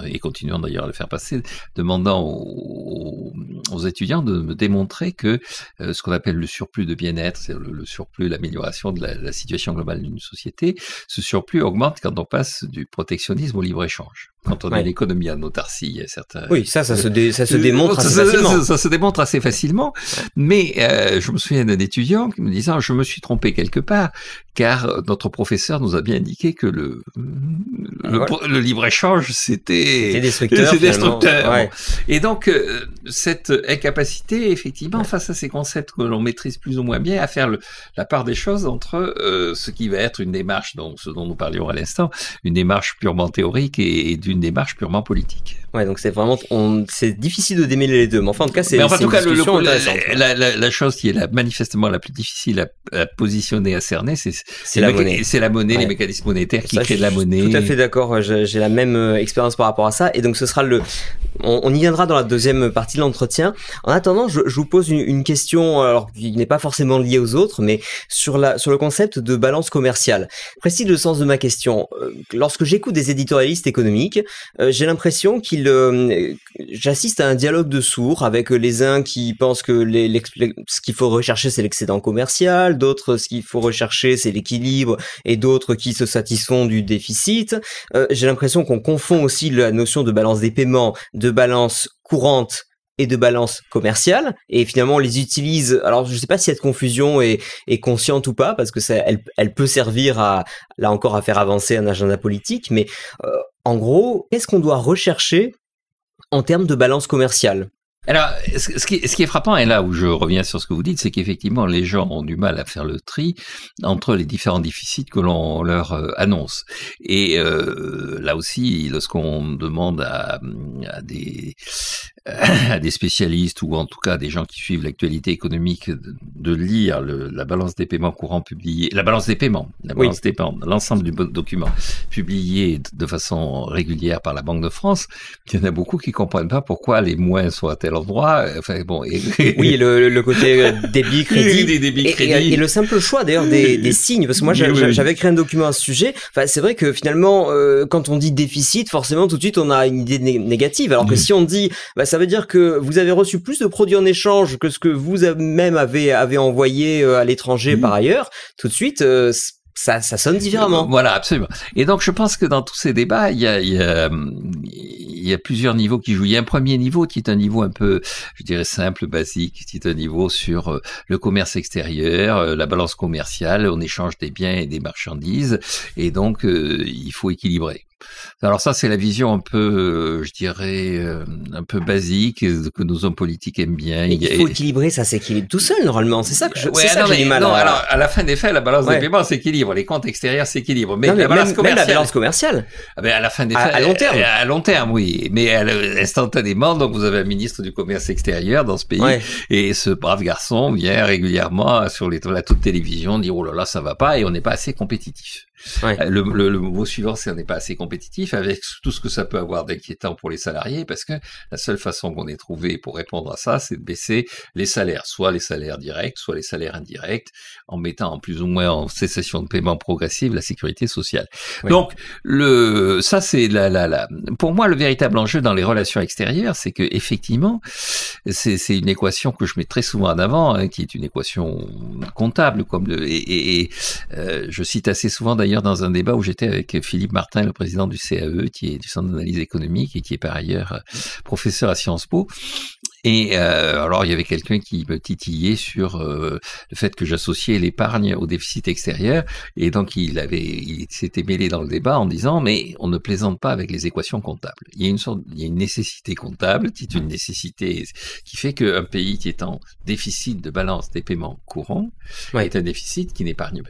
et continuant d'ailleurs à le faire passer, demandant aux étudiants de me démontrer que ce qu'on appelle le surplus de bien-être, c'est le surplus, l'amélioration de la situation globale d'une société, ce surplus augmente quand on passe du protectionnisme au libre-échange. Quand on a l'économie à autarcie, il y a certains... Oui, ça se démontre assez facilement. Ça se démontre assez facilement, mais je me souviens d'un étudiant qui me disait « Je me suis trompé quelque part, car notre professeur nous a bien indiqué que le libre-échange, c'était destructeur. Ouais. » Et donc, cette incapacité, effectivement, face à ces concepts que l'on maîtrise plus ou moins bien, à faire la part des choses entre ce qui va être une démarche, ce dont nous parlions à l'instant, une démarche purement théorique et d'une d'une démarche purement politique. Ouais, donc c'est vraiment, c'est difficile de démêler les deux, mais enfin, en tout cas, c'est une discussion intéressante. La chose qui est manifestement la plus difficile à positionner, à cerner, c'est la monnaie. C'est la monnaie, les mécanismes monétaires qui créent de la monnaie. Tout à fait d'accord, j'ai la même expérience par rapport à ça, et donc ce sera on y viendra dans la deuxième partie de l'entretien. En attendant, je vous pose une question, alors qui n'est pas forcément liée aux autres, mais sur le concept de balance commerciale. Précise le sens de ma question. Lorsque j'écoute des éditorialistes économiques, j'ai l'impression j'assiste à un dialogue de sourds avec les uns qui pensent que ce qu'il faut rechercher c'est l'excédent commercial, d'autres ce qu'il faut rechercher c'est l'équilibre, et d'autres qui se satisfont du déficit. J'ai l'impression qu'on confond aussi la notion de balance des paiements, de balance courante et de balance commerciale, et finalement on les utilise. Alors je sais pas si cette confusion est consciente ou pas, parce que elle peut servir là encore à faire avancer un agenda politique, mais en gros, qu'est-ce qu'on doit rechercher en termes de balance commerciale? Alors, ce qui est frappant, et là où je reviens sur ce que vous dites, c'est qu'effectivement, les gens ont du mal à faire le tri entre les différents déficits que l'on leur annonce. Et là aussi, lorsqu'on demande à des spécialistes, ou en tout cas des gens qui suivent l'actualité économique, de lire la balance des paiements courants publiée, la balance des paiements, l'ensemble du document publié de façon régulière par la Banque de France, il y en a beaucoup qui comprennent pas pourquoi les moins sont à tel endroit. Enfin bon. Oui, le côté débit, crédit. Des débits, crédits. Et le simple choix d'ailleurs des signes, parce que moi j'avais créé un document à ce sujet. Enfin, c'est vrai que finalement, quand on dit déficit, forcément tout de suite on a une idée négative. Alors que si on dit, ça veut dire que vous avez reçu plus de produits en échange que ce que vous-même avez envoyé à l'étranger par ailleurs, tout de suite, ça sonne différemment. Voilà, absolument. Et donc, je pense que dans tous ces débats, il y a plusieurs niveaux qui jouent. Il y a un premier niveau qui est un niveau un peu, je dirais, simple, basique, qui est un niveau sur le commerce extérieur, la balance commerciale, on échange des biens et des marchandises, et donc il faut équilibrer. Alors ça, c'est la vision un peu, je dirais, un peu basique que nos hommes politiques aiment bien. Mais il faut équilibrer, ça s'équilibre tout seul normalement. C'est ça que j'ai du mal. Alors à la fin des faits, la balance des paiements s'équilibre, les comptes extérieurs s'équilibrent, mais la balance commerciale. Même la balance commerciale. À la fin des faits, à long terme. À long terme, oui, mais instantanément. Donc vous avez un ministre du commerce extérieur dans ce pays, et ce brave garçon vient régulièrement sur les plateaux de télévision dire oh là là ça va pas et on n'est pas assez compétitif. Le mot suivant, c'est on n'est pas assez compétitif, avec tout ce que ça peut avoir d'inquiétant pour les salariés, parce que la seule façon qu'on ait trouvé pour répondre à ça, c'est de baisser les salaires, soit les salaires directs, soit les salaires indirects, en mettant en plus ou moins en cessation de paiement progressive la sécurité sociale. Donc, ça c'est pour moi le véritable enjeu dans les relations extérieures, c'est que effectivement, c'est une équation que je mets très souvent en avant, qui est une équation comptable, je cite assez souvent d'ailleurs dans un débat où j'étais avec Philippe Martin, le président du CAE, qui est du Centre d'analyse économique et qui est par ailleurs professeur à Sciences Po. Et alors il y avait quelqu'un qui me titillait sur le fait que j'associais l'épargne au déficit extérieur, et donc il s'était mêlé dans le débat en disant mais on ne plaisante pas avec les équations comptables. Il y a une nécessité comptable qui est une nécessité qui fait qu'un pays qui est en déficit de balance des paiements courants est un déficit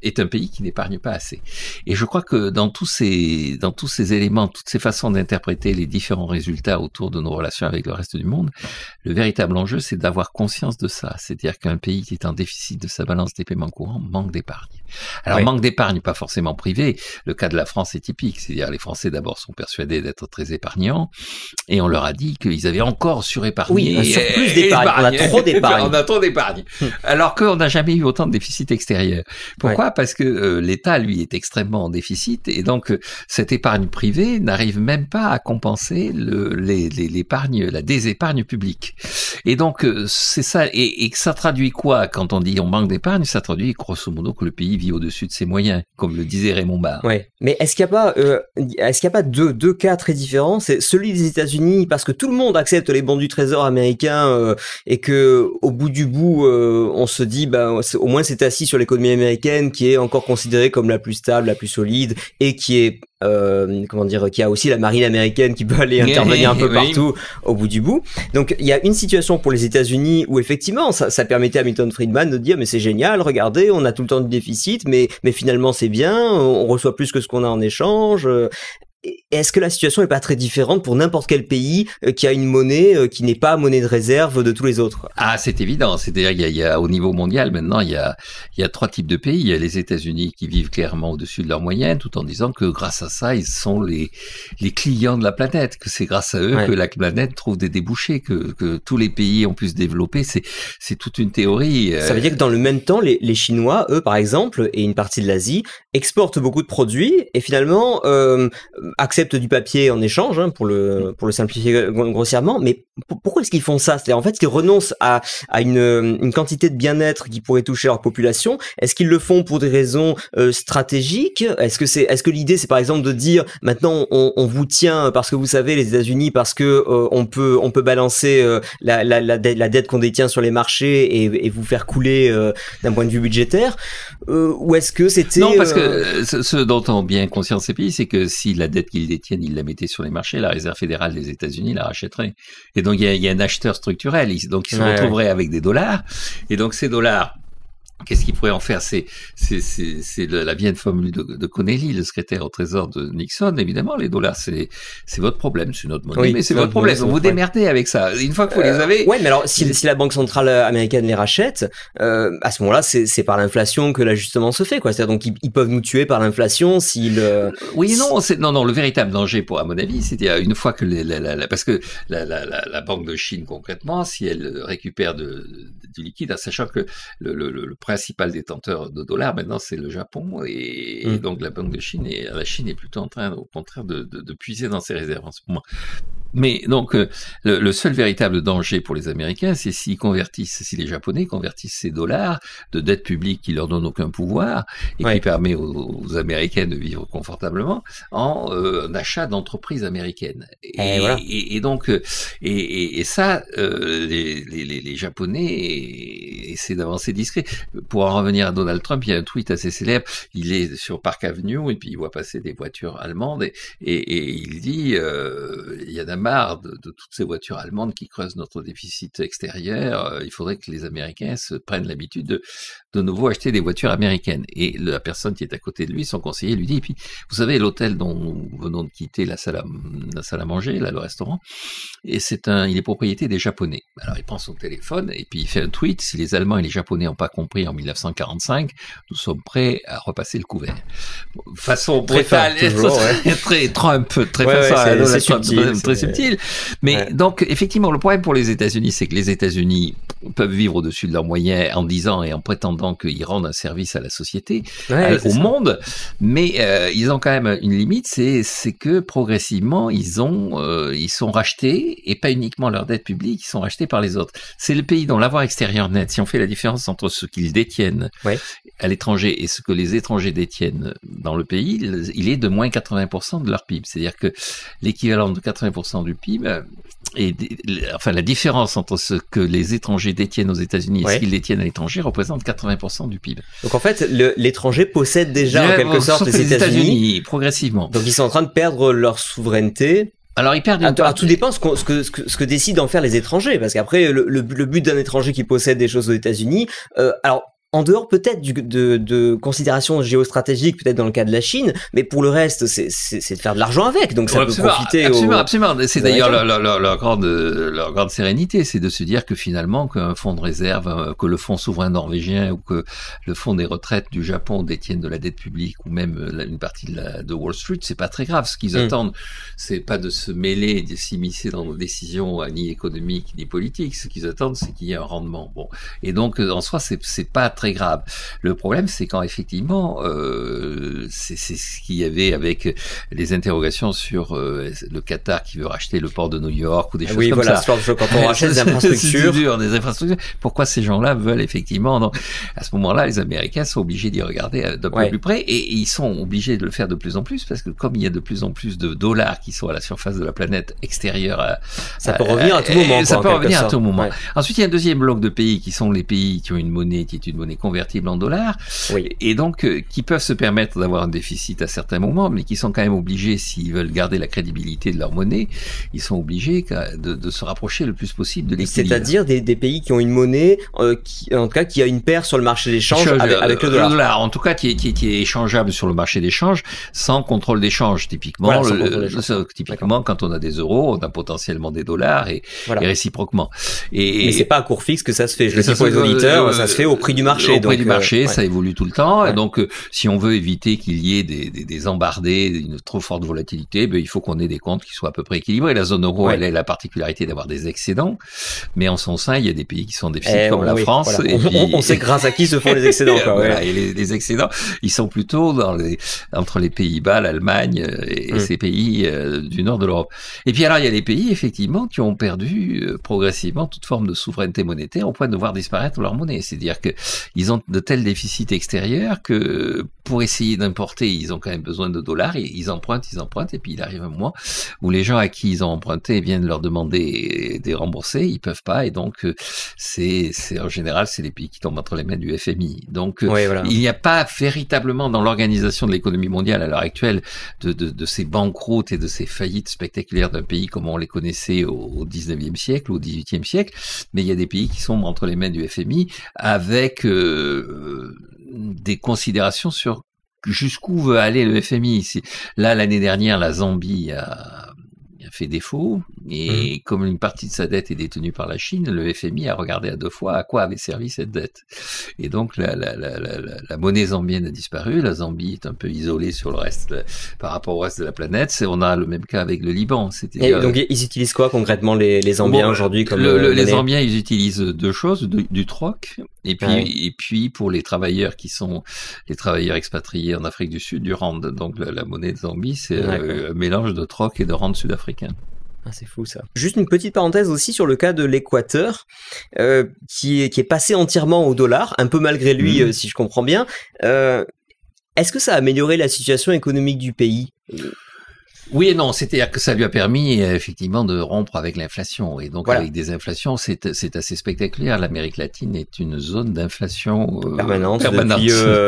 est un pays qui n'épargne pas assez. Et je crois que dans tous ces éléments, toutes ces façons d'interpréter les différents résultats autour de nos relations avec le reste du monde, le véritable enjeu, c'est d'avoir conscience de ça. C'est-à-dire qu'un pays qui est en déficit de sa balance des paiements courants manque d'épargne. Alors, manque d'épargne, pas forcément privé. Le cas de la France est typique. C'est-à-dire, les Français, d'abord, sont persuadés d'être très épargnants. Et on leur a dit qu'ils avaient encore surépargné. Oui, un surplus d'épargne. On a trop d'épargne. On a trop d'épargne. Alors qu'on n'a jamais eu autant de déficit extérieur. Pourquoi? Parce que l'État, lui, est extrêmement en déficit. Et donc, cette épargne privée n'arrive même pas à compenser l'épargne, la désépargne publique. Et donc, c'est ça. Et ça traduit quoi? Quand on dit on manque d'épargne, ça traduit grosso modo que le pays vit au-dessus de ses moyens, comme le disait Raymond Barre. Ouais. Mais est-ce qu'il n'y a pas deux cas très différents? C'est celui des États-Unis, parce que tout le monde accepte les bons du Trésor américain, et que au bout du bout, on se dit, au moins c'est assis sur l'économie américaine, qui est encore considérée comme la plus stable, la plus solide, et qui est qui a aussi la marine américaine qui peut aller intervenir un peu partout au bout du bout. Donc il y a une situation pour les États-Unis où effectivement ça permettait à Milton Friedman de dire mais c'est génial, regardez, on a tout le temps du déficit, mais finalement c'est bien, on reçoit plus que ce qu'on a en échange. est-ce que la situation est pas très différente pour n'importe quel pays qui a une monnaie qui n'est pas monnaie de réserve de tous les autres, quoi? Ah, c'est évident. C'est-à-dire il y a au niveau mondial maintenant, il y a 3 types de pays. Il y a les États-Unis qui vivent clairement au-dessus de leur moyenne, tout en disant que grâce à ça, ils sont les clients de la planète, que c'est grâce à eux que la planète trouve des débouchés, que tous les pays ont pu se développer. C'est toute une théorie. Ça veut dire que dans le même temps, les Chinois, eux, par exemple, et une partie de l'Asie, exportent beaucoup de produits et finalement acceptent du papier en échange, hein, pour le simplifier grossièrement. Mais pourquoi est-ce qu'ils font ça? C'est-à-dire, en fait, qu'ils renoncent à une quantité de bien-être qui pourrait toucher leur population. Est-ce qu'ils le font pour des raisons stratégiques? Est-ce que l'idée, c'est par exemple de dire maintenant on vous tient parce que vous savez les États-Unis, parce que on peut balancer la dette qu'on détient sur les marchés et vous faire couler d'un point de vue budgétaire, ou est-ce que c'était... Non, parce que ce dont ont bien conscience ces pays, c'est que si la dette qu'ils détiennent, ils la mettaient sur les marchés, la Réserve fédérale des États-Unis la rachèterait. Et donc il y a un acheteur structurel, donc ils se retrouveraient avec des dollars, et donc ces dollars, qu'est-ce qu'il pourrait en faire? C'est la vieille formule de Connelly, le secrétaire au trésor de Nixon. Évidemment, les dollars, c'est votre problème, c'est notre monnaie, mais c'est votre problème. Vous vous démerdez avec ça. Une fois que vous les avez. Ouais, mais alors si la Banque centrale américaine les rachète, à ce moment-là, c'est par l'inflation que l'ajustement se fait, quoi. C'est-à-dire donc ils peuvent nous tuer par l'inflation s'ils. Oui et non, non. Le véritable danger, à mon avis, c'est une fois que parce que la Banque de Chine concrètement, si elle récupère du liquide, en sachant que le principal détenteur de dollars maintenant c'est le Japon, et donc la Banque de Chine la Chine est plutôt en train au contraire de puiser dans ses réserves en ce moment. Mais donc le seul véritable danger pour les Américains, c'est si les Japonais convertissent ces dollars de dette publique qui leur donne aucun pouvoir et qui permet aux Américains de vivre confortablement en achat d'entreprises américaines. Et donc ça les Japonais essaient d'avancer discret. Pour en revenir à Donald Trump, il y a un tweet assez célèbre. Il est sur Park Avenue et puis il voit passer des voitures allemandes et il dit il y en a marre de toutes ces voitures allemandes qui creusent notre déficit extérieur. Il faudrait que les Américains se prennent l'habitude de nouveau acheter des voitures américaines. Et la personne qui est à côté de lui, son conseiller, lui dit, et puis vous savez l'hôtel dont nous venons de quitter la salle à manger, là le restaurant, et il est propriété des Japonais. Alors il prend son téléphone et puis il fait un tweet: si les Allemands et les Japonais n'ont pas compris en 1945, nous sommes prêts à repasser le couvert. Façon brutale, très Trump, très très subtil. Mais donc effectivement, le problème pour les États-Unis, c'est que les États-Unis peuvent vivre au-dessus de leurs moyens en disant et en prétendant qu'ils rendent un service à la société, au monde, mais ils ont quand même une limite, c'est que progressivement ils sont rachetés, et pas uniquement leurs dettes publiques, ils sont rachetés par les autres. C'est le pays dont l'avoir extérieur net, si on fait la différence entre ce qu'ils détiennent à l'étranger et ce que les étrangers détiennent dans le pays, il est de moins 80% de leur PIB. C'est-à-dire que l'équivalent de 80% du PIB, enfin la différence entre ce que les étrangers détiennent aux États-Unis et ce qu'ils détiennent à l'étranger représente 80% du PIB. Donc en fait, l'étranger possède déjà en quelque sorte les États-Unis progressivement. Donc ils sont en train de perdre leur souveraineté. Alors ils perdent tout dépend ce que décident d'en faire les étrangers, parce qu'après le but d'un étranger qui possède des choses aux États-Unis, alors en dehors peut-être de considérations géostratégiques, peut-être dans le cas de la Chine, mais pour le reste, c'est de faire de l'argent avec, donc ça peut profiter absolument. C'est d'ailleurs leur grande sérénité, c'est de se dire que finalement, qu'un fonds de réserve, que le fonds souverain norvégien ou que le fonds des retraites du Japon détiennent de la dette publique ou même une partie de Wall Street, c'est pas très grave. Ce qu'ils attendent, c'est pas de se mêler, de s'immiscer dans nos décisions ni économiques ni politiques. Ce qu'ils attendent, c'est qu'il y ait un rendement. Bon, et donc en soi, c'est pas très grave. Le problème, c'est quand effectivement, c'est ce qu'il y avait avec les interrogations sur le Qatar qui veut racheter le port de New York ou des choses comme ça. Quand on rachète des infrastructures. Pourquoi ces gens-là veulent effectivement? Donc, à ce moment-là, les Américains sont obligés d'y regarder d'un peu plus près, et ils sont obligés de le faire de plus en plus, parce que comme il y a de plus en plus de dollars qui sont à la surface de la planète extérieure, ça peut revenir à tout moment. Ça peut revenir à tout moment. Ensuite, il y a un deuxième bloc de pays qui sont les pays qui ont une monnaie qui est une monnaie convertible en dollars, et donc qui peuvent se permettre d'avoir avoir un déficit à certains moments, mais qui sont quand même obligés, s'ils veulent garder la crédibilité de leur monnaie, ils sont obligés de se rapprocher le plus possible de l'équilibre. C'est-à-dire des pays qui ont une monnaie, en tout cas, qui a une paire sur le marché d'échange avec le dollar. Le dollar, en tout cas, qui est échangeable sur le marché d'échange, sans contrôle d'échange. Typiquement, quand on a des euros, on a potentiellement des dollars et réciproquement. Mais c'est pas à cours fixe que ça se fait. Je le dis pour les auditeurs, ça se fait au prix du marché. Au prix du marché, ça évolue tout le temps. Et donc, si on veut éviter qu'il y ait des embardées, une trop forte volatilité, il faut qu'on ait des comptes qui soient à peu près équilibrés. La zone euro, elle a la particularité d'avoir des excédents, mais en son sein, il y a des pays qui sont en déficit, comme la France. Voilà. Et puis, on sait grâce à qui se font les excédents. Et les excédents, ils sont plutôt entre les Pays-Bas, l'Allemagne et ces pays du nord de l'Europe. Et puis alors, il y a les pays, effectivement, qui ont perdu progressivement toute forme de souveraineté monétaire au point de voir disparaître leur monnaie. C'est-à-dire que ils ont de tels déficits extérieurs que pour essayer d'importer, ils ont quand même besoin de dollars, et ils empruntent, et puis il arrive un moment où les gens à qui ils ont emprunté viennent leur demander de rembourser, ils peuvent pas, et donc c'est en général, c'est les pays qui tombent entre les mains du FMI. Donc il n'y a pas véritablement dans l'organisation de l'économie mondiale à l'heure actuelle de ces banqueroutes et de ces faillites spectaculaires d'un pays comme on les connaissait au 19e siècle, au 18e siècle, mais il y a des pays qui sont entre les mains du FMI avec des considérations sur jusqu'où veut aller le FMI. Là, l'année dernière, la Zambie a fait défaut, et comme une partie de sa dette est détenue par la Chine, le FMI a regardé à deux fois à quoi avait servi cette dette. Et donc la monnaie zambienne a disparu, la Zambie est un peu isolée sur le reste, par rapport au reste de la planète. On a le même cas avec le Liban. Et donc ils utilisent quoi concrètement les Zambiens aujourd'hui comme les Zambiens, ils utilisent deux choses, du troc, et puis pour les travailleurs qui sont les travailleurs expatriés en Afrique du Sud, du rand. Donc la monnaie de Zambie, c'est un mélange de troc et de rand sud-africain. Ah, c'est fou ça. Juste une petite parenthèse aussi sur le cas de l'Équateur, qui est passé entièrement au dollar, un peu malgré lui, si je comprends bien. Est-ce que ça a amélioré la situation économique du pays ? Oui et non, c'est-à-dire que ça lui a permis effectivement de rompre avec l'inflation, et donc avec des inflations, c'est assez spectaculaire. L'Amérique latine est une zone d'inflation permanente depuis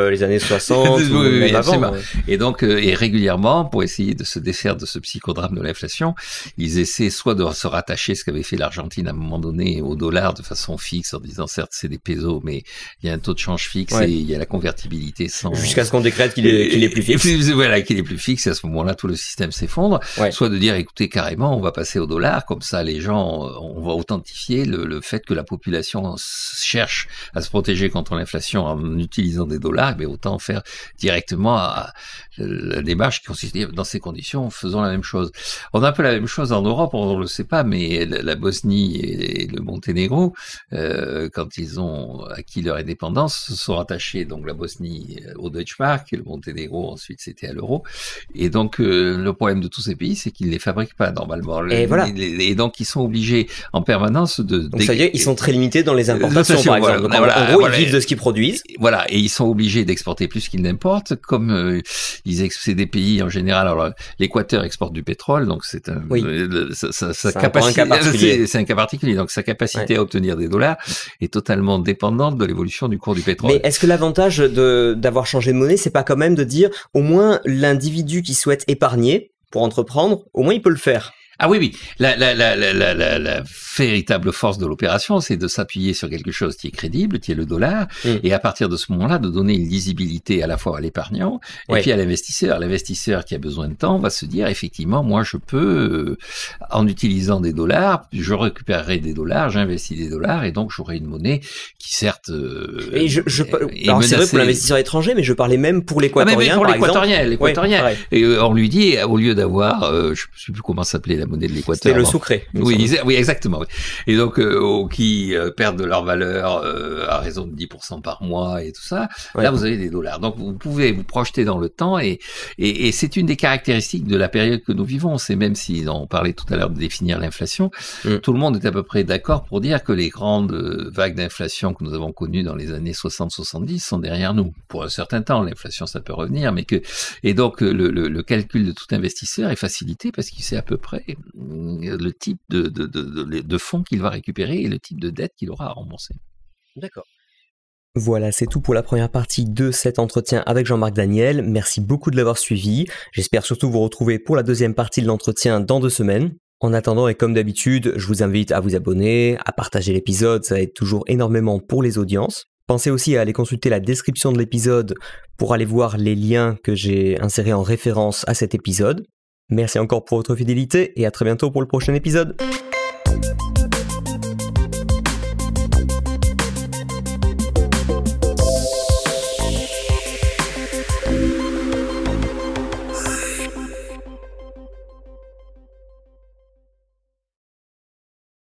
les années 60 ou même avant. Et donc et régulièrement, pour essayer de se défaire de ce psychodrame de l'inflation, ils essaient soit de se rattacher, ce qu'avait fait l'Argentine à un moment donné, au dollar de façon fixe, en disant certes c'est des pesos, mais il y a un taux de change fixe et il y a la convertibilité sans... Jusqu'à ce qu'on décrète qu'il est plus fixe. Voilà, qu'il est plus fixe, et à ce moment-là tout le système s'effondre. Soit de dire écoutez, carrément on va passer au dollar, comme ça les gens, on va authentifier le fait que la population cherche à se protéger contre l'inflation en utilisant des dollars, mais autant faire directement la démarche qui consistait dans ces conditions, faisons la même chose. On a un peu la même chose en Europe, on ne le sait pas, mais la Bosnie et le Monténégro, quand ils ont acquis leur indépendance, se sont rattachés, donc la Bosnie au Deutschmark et le Monténégro ensuite c'était à l'euro, et donc le problème de tous ces pays, c'est qu'ils les fabriquent pas normalement. Et donc ils sont obligés en permanence donc ça veut dire ils sont très limités dans les importations, par exemple. Donc, en gros, ils vivent de ce qu'ils produisent. Voilà, et ils sont obligés d'exporter plus qu'ils n'importent, comme c'est des pays en général. Alors l'Équateur exporte du pétrole, donc c'est sa capacité, c'est un cas particulier. Donc sa capacité à obtenir des dollars est totalement dépendante de l'évolution du cours du pétrole. Mais est-ce que l'avantage d'avoir changé de monnaie, c'est pas quand même de dire au moins l'individu qui souhaite épargner pour entreprendre, au moins il peut le faire? Ah oui, la véritable force de l'opération, c'est de s'appuyer sur quelque chose qui est crédible, qui est le dollar, et à partir de ce moment-là, de donner une lisibilité à la fois à l'épargnant et puis à l'investisseur. L'investisseur qui a besoin de temps va se dire, effectivement, moi je peux, en utilisant des dollars, je récupérerai des dollars, j'investis des dollars, et donc j'aurai une monnaie qui certes alors c'est vrai pour l'investisseur étranger, mais je parlais même pour l'équatorien, pour par exemple. L'équatorien. Et on lui dit, au lieu d'avoir, je ne sais plus comment s'appelait la monnaie de l'Équateur. C'était le sucré. Oui, exactement. Et donc, qui perdent de leur valeur à raison de 10% par mois et tout ça. Là, vous avez des dollars. Donc, vous pouvez vous projeter dans le temps, et c'est une des caractéristiques de la période que nous vivons. C'est même si on parlait tout à l'heure de définir l'inflation, tout le monde est à peu près d'accord pour dire que les grandes vagues d'inflation que nous avons connues dans les années 60-70 sont derrière nous. Pour un certain temps, l'inflation, ça peut revenir, et donc, le calcul de tout investisseur est facilité parce qu'il sait à peu près le type de fonds qu'il va récupérer et le type de dette qu'il aura à rembourser. D'accord. Voilà, c'est tout pour la première partie de cet entretien avec Jean-Marc Daniel. Merci beaucoup de l'avoir suivi. J'espère surtout vous retrouver pour la deuxième partie de l'entretien dans 2 semaines. En attendant, et comme d'habitude, je vous invite à vous abonner, à partager l'épisode, ça aide toujours énormément pour les audiences. Pensez aussi à aller consulter la description de l'épisode pour aller voir les liens que j'ai insérés en référence à cet épisode. Merci encore pour votre fidélité et à très bientôt pour le prochain épisode.